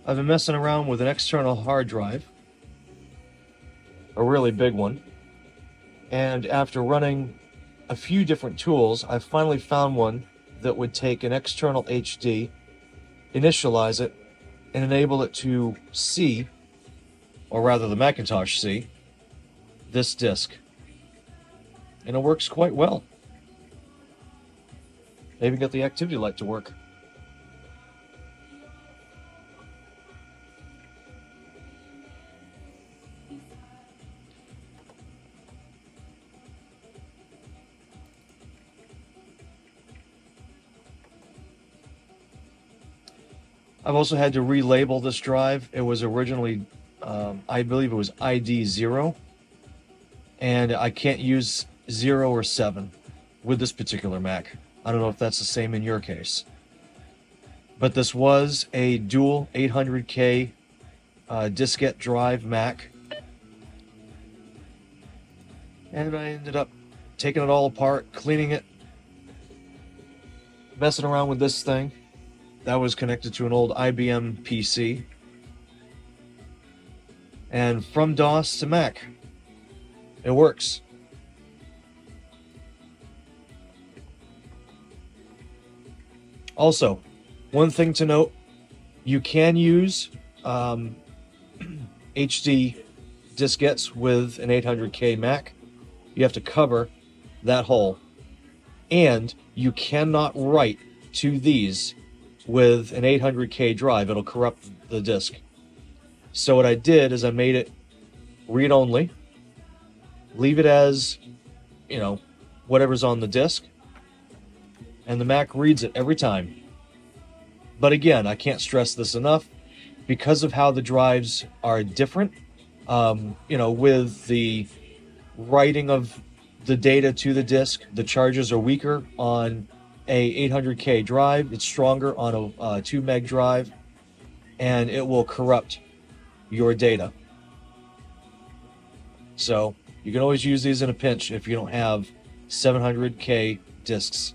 I've been messing around with an external hard drive, a really big one, and after running a few different tools, I finally found one that would take an external HD, initialize it, and enable it to see, or rather the Macintosh see, this disk. And it works quite well. I even got the activity light to work. I've also had to relabel this drive. It was originally, I believe it was ID 0, and I can't use 0 or 7 with this particular Mac. I don't know if that's the same in your case. But this was a dual 800K diskette drive Mac. And I ended up taking it all apart, cleaning it, messing around with this thing. That was connected to an old IBM PC. And from DOS to Mac, it works. Also, one thing to note, you can use HD diskettes with an 800K Mac. You have to cover that hole. And you cannot write to these with an 800K drive. It'll corrupt the disk. So what I did is I made it read-only. Leave it as, whatever's on the disk. And the Mac reads it every time. But again, I can't stress this enough. Because of how the drives are different, with the writing of the data to the disk, the charges are weaker on a 800K drive. It's stronger on a 2 meg drive, and it will corrupt your data. So you can always use these in a pinch if you don't have 700K disks.